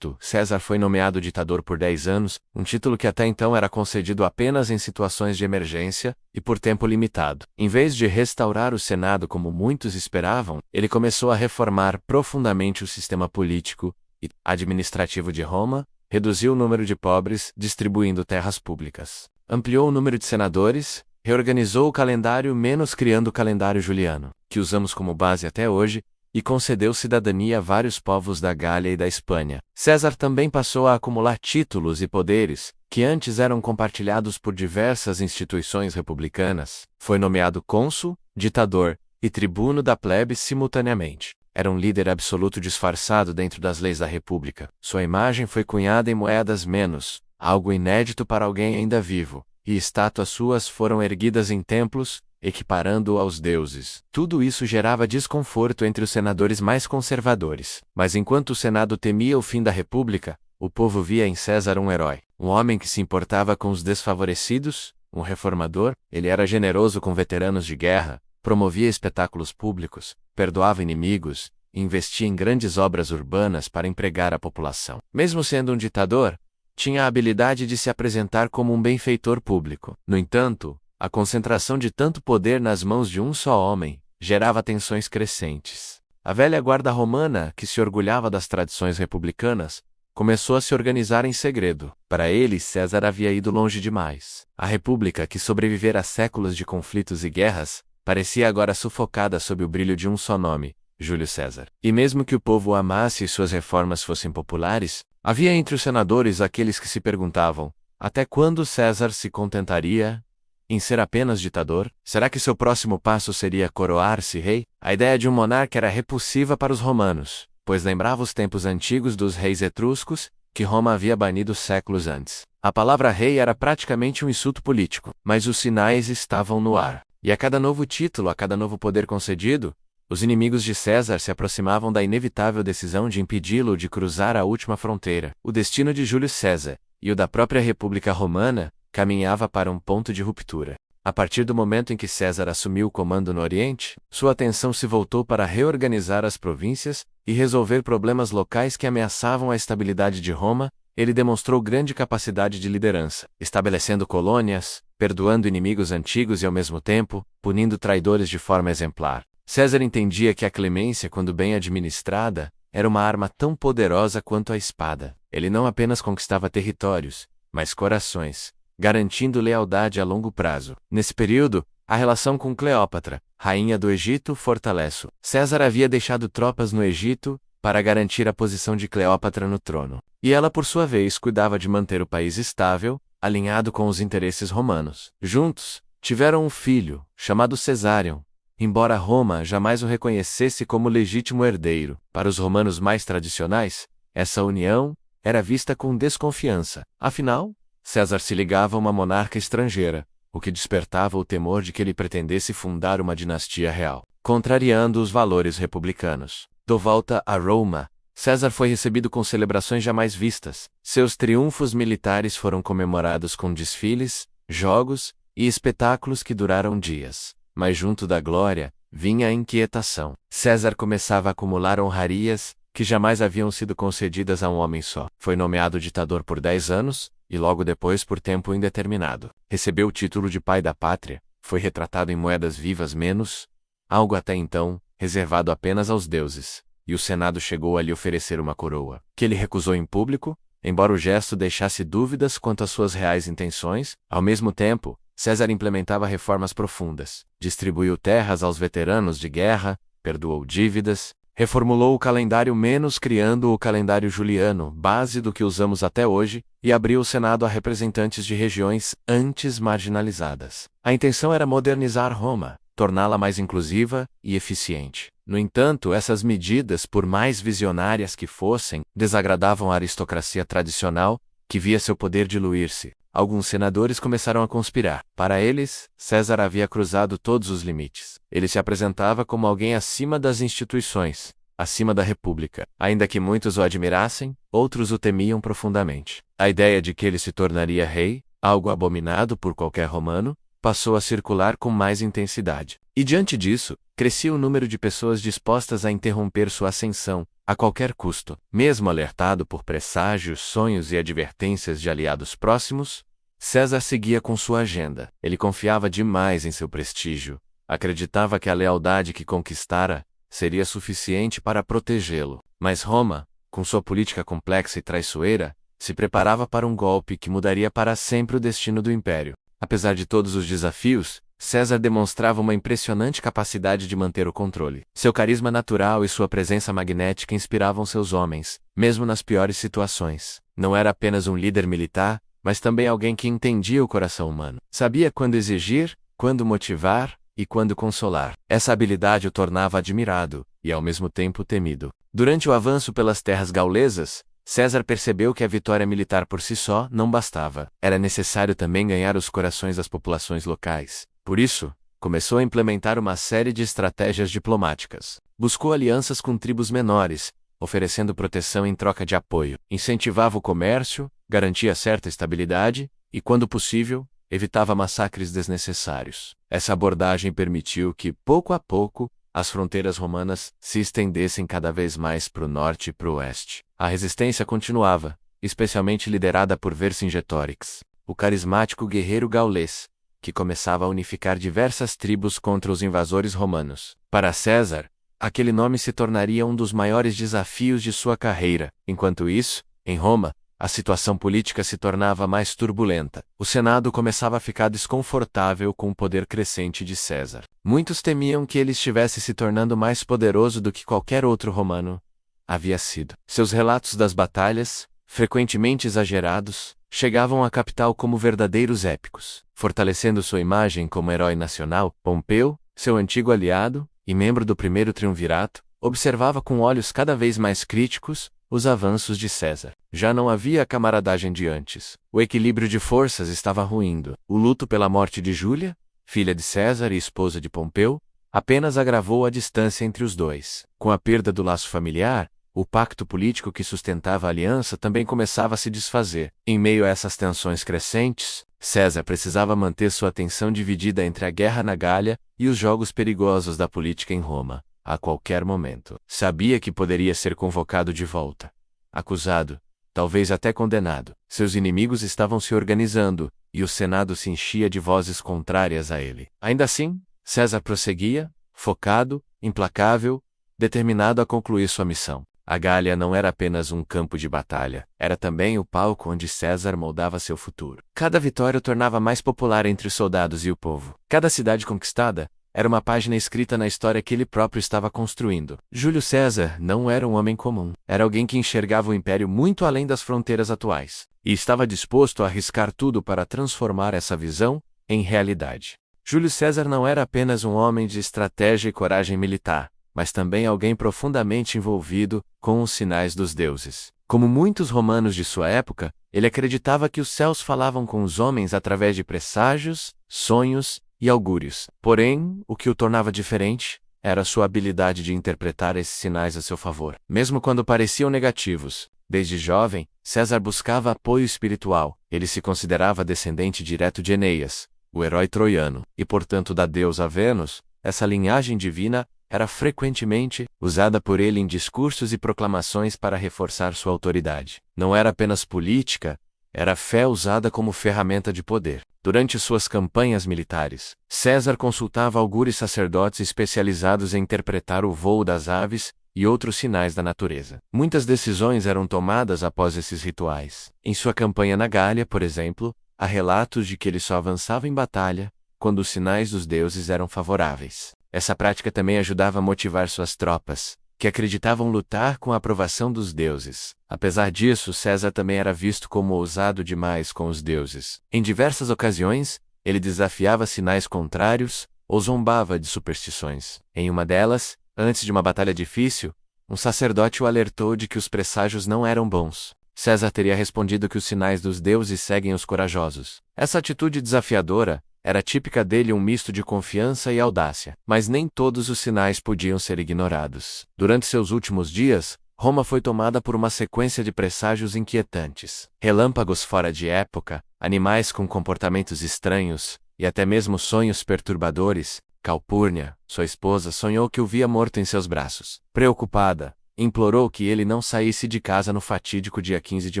César foi nomeado ditador por 10 anos, um título que até então era concedido apenas em situações de emergência e por tempo limitado. Em vez de restaurar o Senado como muitos esperavam, ele começou a reformar profundamente o sistema político e administrativo de Roma, reduziu o número de pobres, distribuindo terras públicas, ampliou o número de senadores, reorganizou o calendário menos criando o calendário juliano, que usamos como base até hoje, e concedeu cidadania a vários povos da Gália e da Espanha. César também passou a acumular títulos e poderes, que antes eram compartilhados por diversas instituições republicanas. Foi nomeado cônsul, ditador e tribuno da plebe simultaneamente. Era um líder absoluto disfarçado dentro das leis da República. Sua imagem foi cunhada em moedas menos, algo inédito para alguém ainda vivo, e estátuas suas foram erguidas em templos, equiparando-o aos deuses. Tudo isso gerava desconforto entre os senadores mais conservadores. Mas enquanto o Senado temia o fim da República, o povo via em César um herói, um homem que se importava com os desfavorecidos, um reformador. Ele era generoso com veteranos de guerra, promovia espetáculos públicos, perdoava inimigos, e investia em grandes obras urbanas para empregar a população. Mesmo sendo um ditador, tinha a habilidade de se apresentar como um benfeitor público. No entanto, a concentração de tanto poder nas mãos de um só homem gerava tensões crescentes. A velha guarda romana, que se orgulhava das tradições republicanas, começou a se organizar em segredo. Para eles, César havia ido longe demais. A República, que sobrevivera a séculos de conflitos e guerras, parecia agora sufocada sob o brilho de um só nome, Júlio César. E mesmo que o povo o amasse e suas reformas fossem populares, havia entre os senadores aqueles que se perguntavam: até quando César se contentaria em ser apenas ditador? Será que seu próximo passo seria coroar-se rei? A ideia de um monarca era repulsiva para os romanos, pois lembrava os tempos antigos dos reis etruscos, que Roma havia banido séculos antes. A palavra rei era praticamente um insulto político, mas os sinais estavam no ar. E a cada novo título, a cada novo poder concedido, os inimigos de César se aproximavam da inevitável decisão de impedi-lo de cruzar a última fronteira. O destino de Júlio César, e o da própria República Romana, caminhava para um ponto de ruptura. A partir do momento em que César assumiu o comando no Oriente, sua atenção se voltou para reorganizar as províncias e resolver problemas locais que ameaçavam a estabilidade de Roma. Ele demonstrou grande capacidade de liderança, estabelecendo colônias, perdoando inimigos antigos e ao mesmo tempo, punindo traidores de forma exemplar. César entendia que a clemência, quando bem administrada, era uma arma tão poderosa quanto a espada. Ele não apenas conquistava territórios, mas corações, garantindo lealdade a longo prazo. Nesse período, a relação com Cleópatra, rainha do Egito, fortalece. César havia deixado tropas no Egito para garantir a posição de Cleópatra no trono. E ela, por sua vez, cuidava de manter o país estável, alinhado com os interesses romanos. Juntos, tiveram um filho, chamado Cesário, embora Roma jamais o reconhecesse como legítimo herdeiro. Para os romanos mais tradicionais, essa união era vista com desconfiança. Afinal, César se ligava a uma monarca estrangeira, o que despertava o temor de que ele pretendesse fundar uma dinastia real, contrariando os valores republicanos. De volta a Roma, César foi recebido com celebrações jamais vistas. Seus triunfos militares foram comemorados com desfiles, jogos e espetáculos que duraram dias. Mas junto da glória, vinha a inquietação. César começava a acumular honrarias que jamais haviam sido concedidas a um homem só. Foi nomeado ditador por 10 anos, e logo depois por tempo indeterminado. Recebeu o título de pai da pátria, foi retratado em moedas vivas menos, algo até então reservado apenas aos deuses, e o Senado chegou a lhe oferecer uma coroa, que ele recusou em público, embora o gesto deixasse dúvidas quanto às suas reais intenções. Ao mesmo tempo, César implementava reformas profundas, distribuiu terras aos veteranos de guerra, perdoou dívidas, reformulou o calendário menos criando o calendário juliano, base do que usamos até hoje, e abriu o Senado a representantes de regiões antes marginalizadas. A intenção era modernizar Roma, torná-la mais inclusiva e eficiente. No entanto, essas medidas, por mais visionárias que fossem, desagradavam a aristocracia tradicional, que via seu poder diluir-se. Alguns senadores começaram a conspirar. Para eles, César havia cruzado todos os limites. Ele se apresentava como alguém acima das instituições, acima da república. Ainda que muitos o admirassem, outros o temiam profundamente. A ideia de que ele se tornaria rei, algo abominado por qualquer romano, passou a circular com mais intensidade. E diante disso, crescia o número de pessoas dispostas a interromper sua ascensão, a qualquer custo. Mesmo alertado por presságios, sonhos e advertências de aliados próximos, César seguia com sua agenda. Ele confiava demais em seu prestígio. Acreditava que a lealdade que conquistara seria suficiente para protegê-lo. Mas Roma, com sua política complexa e traiçoeira, se preparava para um golpe que mudaria para sempre o destino do império. Apesar de todos os desafios, César demonstrava uma impressionante capacidade de manter o controle. Seu carisma natural e sua presença magnética inspiravam seus homens, mesmo nas piores situações. Não era apenas um líder militar, mas também alguém que entendia o coração humano. Sabia quando exigir, quando motivar e quando consolar. Essa habilidade o tornava admirado e, ao mesmo tempo, temido. Durante o avanço pelas terras gaulesas, César percebeu que a vitória militar por si só não bastava. Era necessário também ganhar os corações das populações locais. Por isso, começou a implementar uma série de estratégias diplomáticas. Buscou alianças com tribos menores, oferecendo proteção em troca de apoio. Incentivava o comércio, garantia certa estabilidade e, quando possível, evitava massacres desnecessários. Essa abordagem permitiu que, pouco a pouco, as fronteiras romanas se estendessem cada vez mais para o norte e para o oeste. A resistência continuava, especialmente liderada por Vercingetorix, o carismático guerreiro gaulês, que começava a unificar diversas tribos contra os invasores romanos. Para César, aquele nome se tornaria um dos maiores desafios de sua carreira. Enquanto isso, em Roma, a situação política se tornava mais turbulenta. O Senado começava a ficar desconfortável com o poder crescente de César. Muitos temiam que ele estivesse se tornando mais poderoso do que qualquer outro romano havia sido. Seus relatos das batalhas, frequentemente exagerados, chegavam à capital como verdadeiros épicos. Fortalecendo sua imagem como herói nacional, Pompeu, seu antigo aliado e membro do primeiro triunvirato, observava com olhos cada vez mais críticos os avanços de César. Já não havia a camaradagem de antes. O equilíbrio de forças estava ruindo. O luto pela morte de Júlia, filha de César e esposa de Pompeu, apenas agravou a distância entre os dois. Com a perda do laço familiar, o pacto político que sustentava a aliança também começava a se desfazer. Em meio a essas tensões crescentes, César precisava manter sua atenção dividida entre a guerra na Gália e os jogos perigosos da política em Roma. A qualquer momento, sabia que poderia ser convocado de volta. Acusado, talvez até condenado. Seus inimigos estavam se organizando, e o Senado se enchia de vozes contrárias a ele. Ainda assim, César prosseguia, focado, implacável, determinado a concluir sua missão. A Gália não era apenas um campo de batalha, era também o palco onde César moldava seu futuro. Cada vitória o tornava mais popular entre os soldados e o povo. Cada cidade conquistada era uma página escrita na história que ele próprio estava construindo. Júlio César não era um homem comum. Era alguém que enxergava o império muito além das fronteiras atuais, e estava disposto a arriscar tudo para transformar essa visão em realidade. Júlio César não era apenas um homem de estratégia e coragem militar, mas também alguém profundamente envolvido com os sinais dos deuses. Como muitos romanos de sua época, ele acreditava que os céus falavam com os homens através de presságios, sonhos e augúrios. Porém, o que o tornava diferente era sua habilidade de interpretar esses sinais a seu favor. Mesmo quando pareciam negativos, desde jovem, César buscava apoio espiritual. Ele se considerava descendente direto de Enéas, o herói troiano, e portanto da deusa Vênus. Essa linhagem divina era frequentemente usada por ele em discursos e proclamações para reforçar sua autoridade. Não era apenas política, era fé usada como ferramenta de poder. Durante suas campanhas militares, César consultava augures sacerdotes especializados em interpretar o voo das aves e outros sinais da natureza. Muitas decisões eram tomadas após esses rituais. Em sua campanha na Gália, por exemplo, há relatos de que ele só avançava em batalha quando os sinais dos deuses eram favoráveis. Essa prática também ajudava a motivar suas tropas, que acreditavam lutar com a aprovação dos deuses. Apesar disso, César também era visto como ousado demais com os deuses. Em diversas ocasiões, ele desafiava sinais contrários ou zombava de superstições. Em uma delas, antes de uma batalha difícil, um sacerdote o alertou de que os presságios não eram bons. César teria respondido que os sinais dos deuses seguem os corajosos. Essa atitude desafiadora era típica dele, um misto de confiança e audácia. Mas nem todos os sinais podiam ser ignorados. Durante seus últimos dias, Roma foi tomada por uma sequência de presságios inquietantes. Relâmpagos fora de época, animais com comportamentos estranhos, e até mesmo sonhos perturbadores. Calpurnia, sua esposa, sonhou que o via morto em seus braços. Preocupada, implorou que ele não saísse de casa no fatídico dia 15 de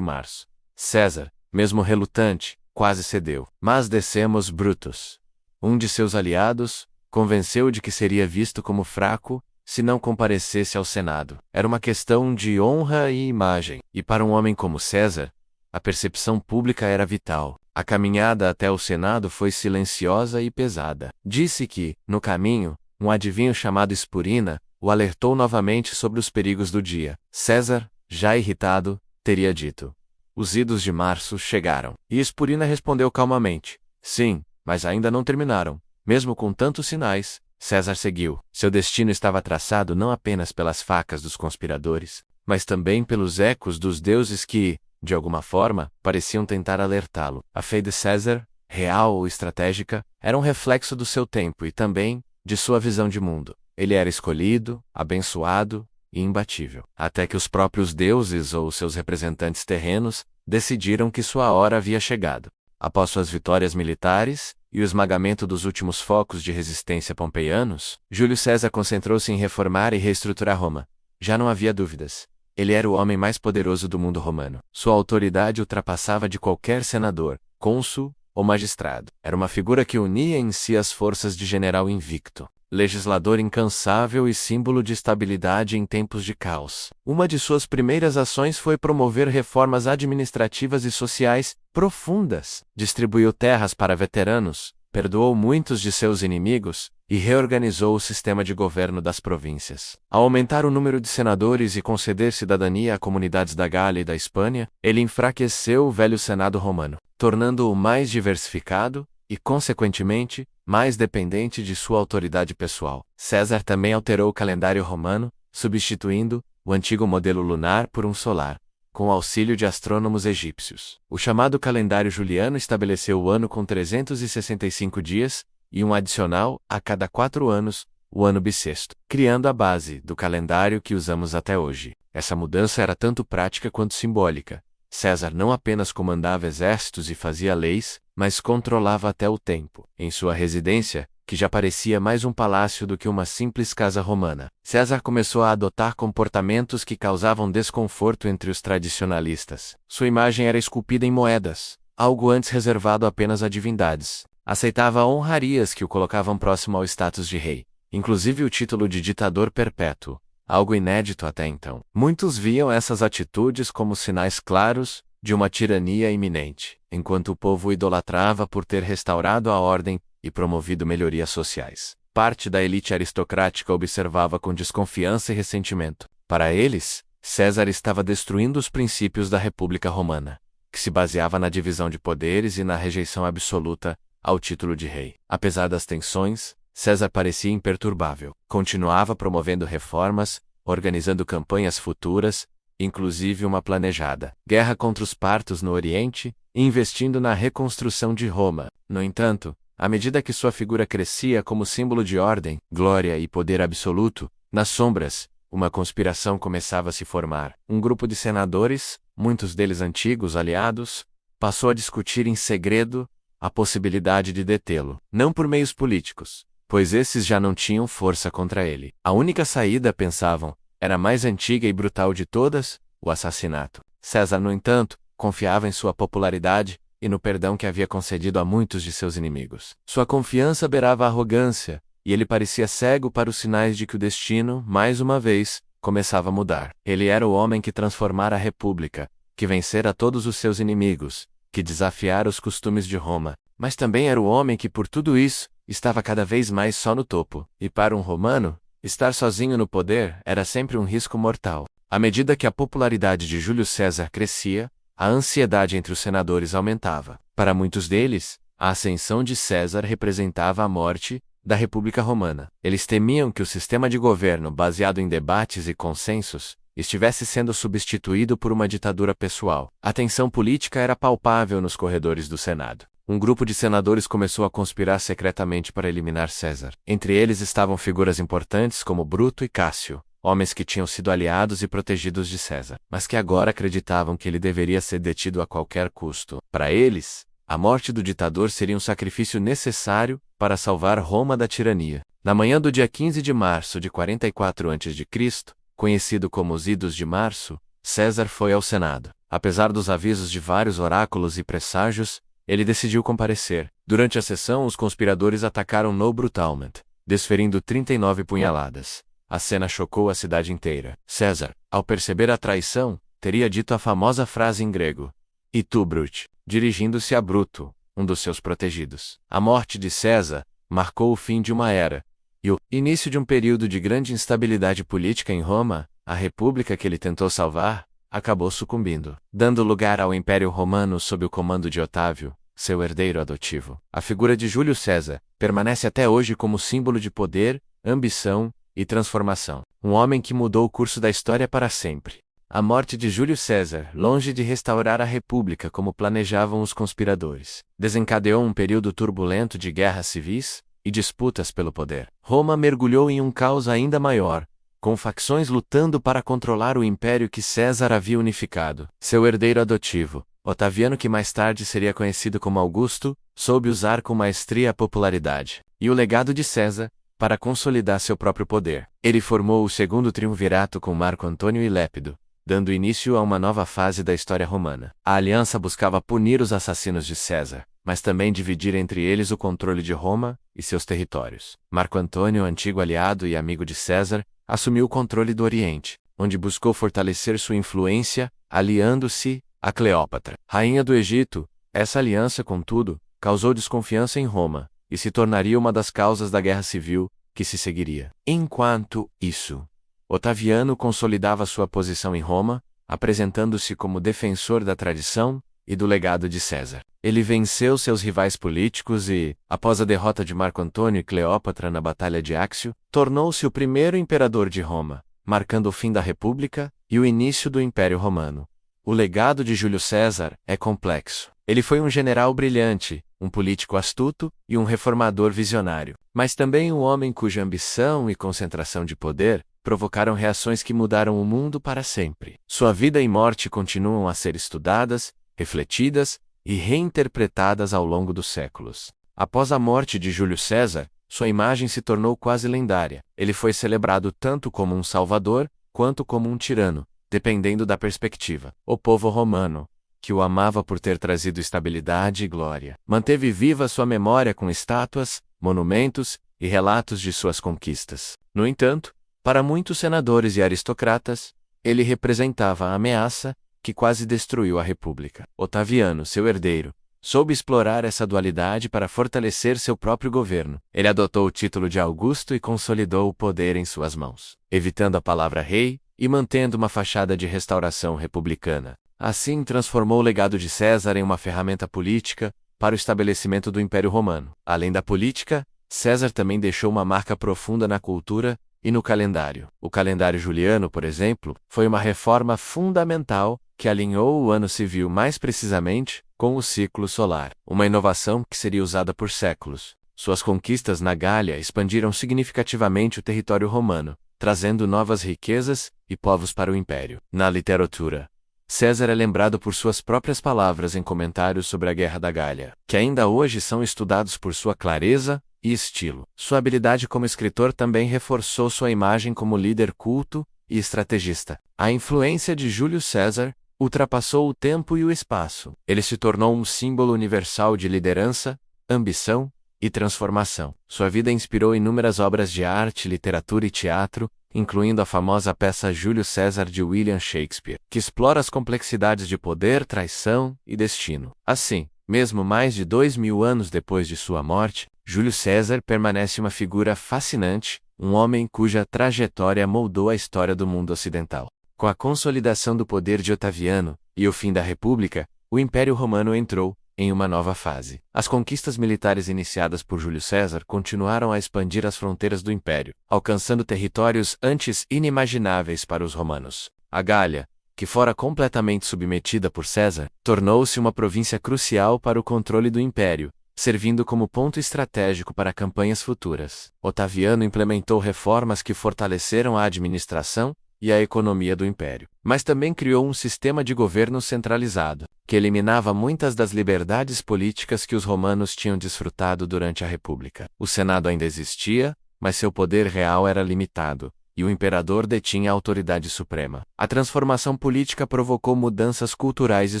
março. César, mesmo relutante, quase cedeu. Mas Decemos Brutus, um de seus aliados, convenceu-o de que seria visto como fraco se não comparecesse ao Senado. Era uma questão de honra e imagem, e para um homem como César, a percepção pública era vital. A caminhada até o Senado foi silenciosa e pesada. Disse que, no caminho, um adivinho chamado Espurina o alertou novamente sobre os perigos do dia. César, já irritado, teria dito: "Os idos de março chegaram." E Espurina respondeu calmamente: "Sim, mas ainda não terminaram." Mesmo com tantos sinais, César seguiu. Seu destino estava traçado não apenas pelas facas dos conspiradores, mas também pelos ecos dos deuses que, de alguma forma, pareciam tentar alertá-lo. A fé de César, real ou estratégica, era um reflexo do seu tempo e também de sua visão de mundo. Ele era escolhido, abençoado e imbatível. Até que os próprios deuses ou seus representantes terrenos decidiram que sua hora havia chegado. Após suas vitórias militares e o esmagamento dos últimos focos de resistência pompeianos, Júlio César concentrou-se em reformar e reestruturar Roma. Já não havia dúvidas. Ele era o homem mais poderoso do mundo romano. Sua autoridade ultrapassava de qualquer senador, cônsul ou magistrado. Era uma figura que unia em si as forças de general invicto, legislador incansável e símbolo de estabilidade em tempos de caos. Uma de suas primeiras ações foi promover reformas administrativas e sociais profundas. Distribuiu terras para veteranos, perdoou muitos de seus inimigos e reorganizou o sistema de governo das províncias. Ao aumentar o número de senadores e conceder cidadania a comunidades da Gália e da Hispânia, ele enfraqueceu o velho Senado romano, tornando-o mais diversificado e, consequentemente, mais dependente de sua autoridade pessoal. César também alterou o calendário romano, substituindo o antigo modelo lunar por um solar, com o auxílio de astrônomos egípcios. O chamado calendário juliano estabeleceu o ano com 365 dias, e um adicional a cada 4 anos, o ano bissexto, criando a base do calendário que usamos até hoje. Essa mudança era tanto prática quanto simbólica. César não apenas comandava exércitos e fazia leis, mas controlava até o tempo. Em sua residência, que já parecia mais um palácio do que uma simples casa romana, César começou a adotar comportamentos que causavam desconforto entre os tradicionalistas. Sua imagem era esculpida em moedas, algo antes reservado apenas a divindades. Aceitava honrarias que o colocavam próximo ao status de rei, inclusive o título de ditador perpétuo, algo inédito até então. Muitos viam essas atitudes como sinais claros de uma tirania iminente, enquanto o povo o idolatrava por ter restaurado a ordem e promovido melhorias sociais. Parte da elite aristocrática observava com desconfiança e ressentimento. Para eles, César estava destruindo os princípios da República Romana, que se baseava na divisão de poderes e na rejeição absoluta ao título de rei. Apesar das tensões, César parecia imperturbável. Continuava promovendo reformas, organizando campanhas futuras, inclusive uma planejada guerra contra os partos no Oriente, e investindo na reconstrução de Roma. No entanto, à medida que sua figura crescia como símbolo de ordem, glória e poder absoluto, nas sombras, uma conspiração começava a se formar. Um grupo de senadores, muitos deles antigos aliados, passou a discutir em segredo a possibilidade de detê-lo, não por meios políticos, pois esses já não tinham força contra ele. A única saída, pensavam, era a mais antiga e brutal de todas, o assassinato. César, no entanto, confiava em sua popularidade e no perdão que havia concedido a muitos de seus inimigos. Sua confiança beirava a arrogância, e ele parecia cego para os sinais de que o destino, mais uma vez, começava a mudar. Ele era o homem que transformara a República, que vencera todos os seus inimigos, que desafiara os costumes de Roma, mas também era o homem que, por tudo isso, estava cada vez mais só no topo. E para um romano, Estar sozinho no poder era sempre um risco mortal. À medida que a popularidade de Júlio César crescia, a ansiedade entre os senadores aumentava. Para muitos deles, a ascensão de César representava a morte da República Romana. Eles temiam que o sistema de governo baseado em debates e consensos estivesse sendo substituído por uma ditadura pessoal. A tensão política era palpável nos corredores do Senado. Um grupo de senadores começou a conspirar secretamente para eliminar César. Entre eles estavam figuras importantes como Bruto e Cássio, homens que tinham sido aliados e protegidos de César, mas que agora acreditavam que ele deveria ser detido a qualquer custo. Para eles, a morte do ditador seria um sacrifício necessário para salvar Roma da tirania. Na manhã do dia 15 de março de 44 a.C., conhecido como os Idos de Março, César foi ao Senado. Apesar dos avisos de vários oráculos e presságios, ele decidiu comparecer. Durante a sessão, os conspiradores atacaram-no brutalmente, desferindo 39 punhaladas. A cena chocou a cidade inteira. César, ao perceber a traição, teria dito a famosa frase em grego: "E tu, Brute?", dirigindo-se a Bruto, um dos seus protegidos. A morte de César marcou o fim de uma era e o início de um período de grande instabilidade política em Roma. A república que ele tentou salvar acabou sucumbindo, dando lugar ao Império Romano sob o comando de Otávio, seu herdeiro adotivo. A figura de Júlio César permanece até hoje como símbolo de poder, ambição e transformação. Um homem que mudou o curso da história para sempre. A morte de Júlio César, longe de restaurar a república como planejavam os conspiradores, desencadeou um período turbulento de guerras civis e disputas pelo poder. Roma mergulhou em um caos ainda maior, com facções lutando para controlar o império que César havia unificado. Seu herdeiro adotivo, Otaviano, que mais tarde seria conhecido como Augusto, soube usar com maestria a popularidade e o legado de César para consolidar seu próprio poder. Ele formou o segundo triunvirato com Marco Antônio e Lépido, dando início a uma nova fase da história romana. A aliança buscava punir os assassinos de César, mas também dividir entre eles o controle de Roma e seus territórios. Marco Antônio, antigo aliado e amigo de César, assumiu o controle do Oriente, onde buscou fortalecer sua influência, aliando-se a Cleópatra, rainha do Egito. Essa aliança, contudo, causou desconfiança em Roma, e se tornaria uma das causas da guerra civil que se seguiria. Enquanto isso, Otaviano consolidava sua posição em Roma, apresentando-se como defensor da tradição e do legado de César. Ele venceu seus rivais políticos e, após a derrota de Marco Antônio e Cleópatra na Batalha de Áxio, tornou-se o primeiro imperador de Roma, marcando o fim da República e o início do Império Romano. O legado de Júlio César é complexo. Ele foi um general brilhante, um político astuto e um reformador visionário, mas também um homem cuja ambição e concentração de poder provocaram reações que mudaram o mundo para sempre. Sua vida e morte continuam a ser estudadas, refletidas e reinterpretadas ao longo dos séculos. Após a morte de Júlio César, sua imagem se tornou quase lendária. Ele foi celebrado tanto como um salvador quanto como um tirano, dependendo da perspectiva. O povo romano, que o amava por ter trazido estabilidade e glória, manteve viva sua memória com estátuas, monumentos e relatos de suas conquistas. No entanto, para muitos senadores e aristocratas, ele representava a ameaça que quase destruiu a República. Otaviano, seu herdeiro, soube explorar essa dualidade para fortalecer seu próprio governo. Ele adotou o título de Augusto e consolidou o poder em suas mãos, evitando a palavra rei e mantendo uma fachada de restauração republicana. Assim, transformou o legado de César em uma ferramenta política para o estabelecimento do Império Romano. Além da política, César também deixou uma marca profunda na cultura e no calendário. O calendário juliano, por exemplo, foi uma reforma fundamental que alinhou o ano civil mais precisamente com o ciclo solar, uma inovação que seria usada por séculos. Suas conquistas na Gália expandiram significativamente o território romano, trazendo novas riquezas e povos para o império. Na literatura, César é lembrado por suas próprias palavras em comentários sobre a Guerra da Gália, que ainda hoje são estudados por sua clareza e estilo. Sua habilidade como escritor também reforçou sua imagem como líder culto e estrategista. A influência de Júlio César ultrapassou o tempo e o espaço. Ele se tornou um símbolo universal de liderança, ambição e transformação. Sua vida inspirou inúmeras obras de arte, literatura e teatro, incluindo a famosa peça Júlio César de William Shakespeare, que explora as complexidades de poder, traição e destino. Assim, mesmo mais de 2000 anos depois de sua morte, Júlio César permanece uma figura fascinante, um homem cuja trajetória moldou a história do mundo ocidental. Com a consolidação do poder de Otaviano e o fim da República, o Império Romano entrou em uma nova fase. As conquistas militares iniciadas por Júlio César continuaram a expandir as fronteiras do Império, alcançando territórios antes inimagináveis para os romanos. A Gália, que fora completamente submetida por César, tornou-se uma província crucial para o controle do Império, servindo como ponto estratégico para campanhas futuras. Otaviano implementou reformas que fortaleceram a administração e a economia do Império, mas também criou um sistema de governo centralizado, que eliminava muitas das liberdades políticas que os romanos tinham desfrutado durante a República. O Senado ainda existia, mas seu poder real era limitado, e o imperador detinha a autoridade suprema. A transformação política provocou mudanças culturais e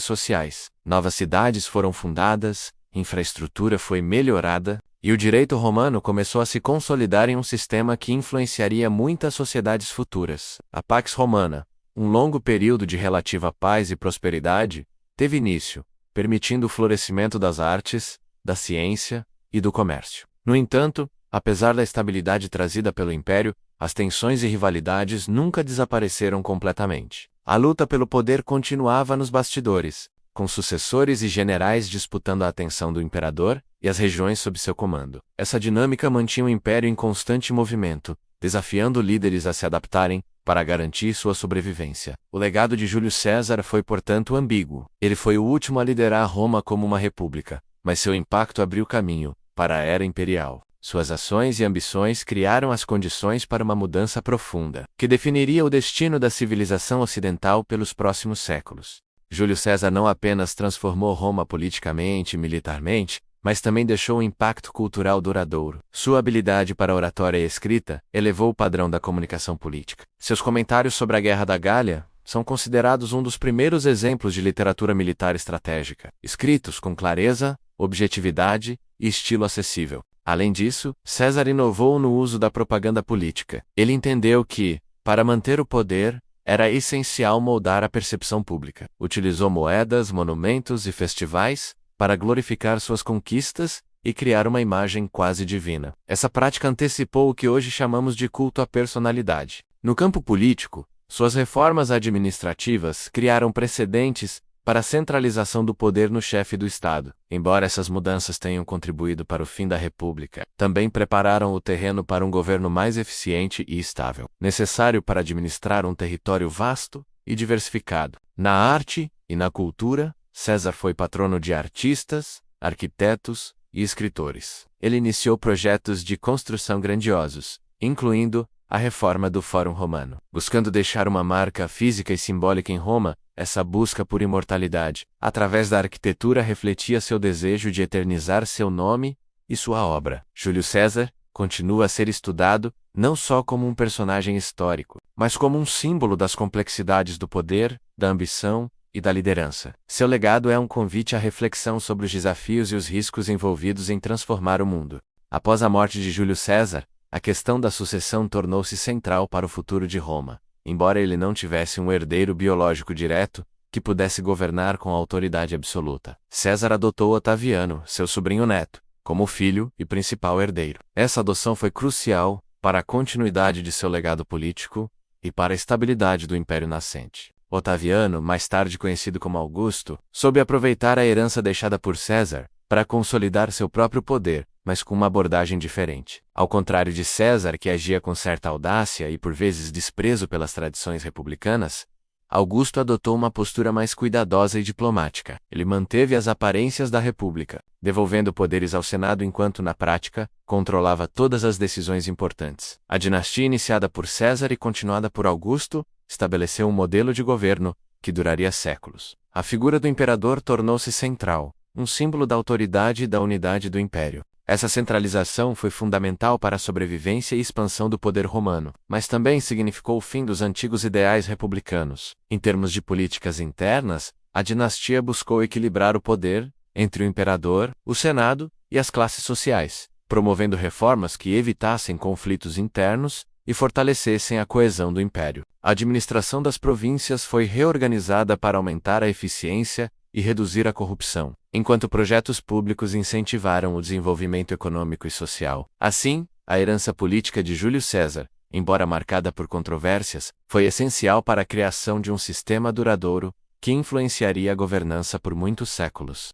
sociais. Novas cidades foram fundadas, infraestrutura foi melhorada, e o direito romano começou a se consolidar em um sistema que influenciaria muitas sociedades futuras. A Pax Romana, um longo período de relativa paz e prosperidade, teve início, permitindo o florescimento das artes, da ciência e do comércio. No entanto, apesar da estabilidade trazida pelo Império, as tensões e rivalidades nunca desapareceram completamente. A luta pelo poder continuava nos bastidores, com sucessores e generais disputando a atenção do imperador e as regiões sob seu comando. Essa dinâmica mantinha o Império em constante movimento, desafiando líderes a se adaptarem para garantir sua sobrevivência. O legado de Júlio César foi, portanto, ambíguo. Ele foi o último a liderar Roma como uma república, mas seu impacto abriu caminho para a era imperial. Suas ações e ambições criaram as condições para uma mudança profunda, que definiria o destino da civilização ocidental pelos próximos séculos. Júlio César não apenas transformou Roma politicamente e militarmente, mas também deixou um impacto cultural duradouro. Sua habilidade para oratória e escrita elevou o padrão da comunicação política. Seus comentários sobre a Guerra da Gália são considerados um dos primeiros exemplos de literatura militar estratégica, escritos com clareza, objetividade e estilo acessível. Além disso, César inovou no uso da propaganda política. Ele entendeu que, para manter o poder, era essencial moldar a percepção pública. Utilizou moedas, monumentos e festivais para glorificar suas conquistas e criar uma imagem quase divina. Essa prática antecipou o que hoje chamamos de culto à personalidade. No campo político, suas reformas administrativas criaram precedentes para a centralização do poder no chefe do Estado. Embora essas mudanças tenham contribuído para o fim da República, também prepararam o terreno para um governo mais eficiente e estável, necessário para administrar um território vasto e diversificado. Na arte e na cultura, César foi patrono de artistas, arquitetos e escritores. Ele iniciou projetos de construção grandiosos, incluindo a reforma do Fórum Romano. Buscando deixar uma marca física e simbólica em Roma, essa busca por imortalidade, através da arquitetura, refletia seu desejo de eternizar seu nome e sua obra. Júlio César continua a ser estudado não só como um personagem histórico, mas como um símbolo das complexidades do poder, da ambição e da liderança. Seu legado é um convite à reflexão sobre os desafios e os riscos envolvidos em transformar o mundo. Após a morte de Júlio César, a questão da sucessão tornou-se central para o futuro de Roma. Embora ele não tivesse um herdeiro biológico direto, que pudesse governar com autoridade absoluta, César adotou Otaviano, seu sobrinho neto, como filho e principal herdeiro. Essa adoção foi crucial para a continuidade de seu legado político e para a estabilidade do Império nascente. Otaviano, mais tarde conhecido como Augusto, soube aproveitar a herança deixada por César para consolidar seu próprio poder, mas com uma abordagem diferente. Ao contrário de César, que agia com certa audácia e por vezes desprezo pelas tradições republicanas, Augusto adotou uma postura mais cuidadosa e diplomática. Ele manteve as aparências da República, devolvendo poderes ao Senado enquanto, na prática, controlava todas as decisões importantes. A dinastia iniciada por César e continuada por Augusto estabeleceu um modelo de governo que duraria séculos. A figura do imperador tornou-se central, um símbolo da autoridade e da unidade do império. Essa centralização foi fundamental para a sobrevivência e expansão do poder romano, mas também significou o fim dos antigos ideais republicanos. Em termos de políticas internas, a dinastia buscou equilibrar o poder entre o imperador, o Senado e as classes sociais, promovendo reformas que evitassem conflitos internos e fortalecessem a coesão do império. A administração das províncias foi reorganizada para aumentar a eficiência e reduzir a corrupção, enquanto projetos públicos incentivaram o desenvolvimento econômico e social. Assim, a herança política de Júlio César, embora marcada por controvérsias, foi essencial para a criação de um sistema duradouro, que influenciaria a governança por muitos séculos.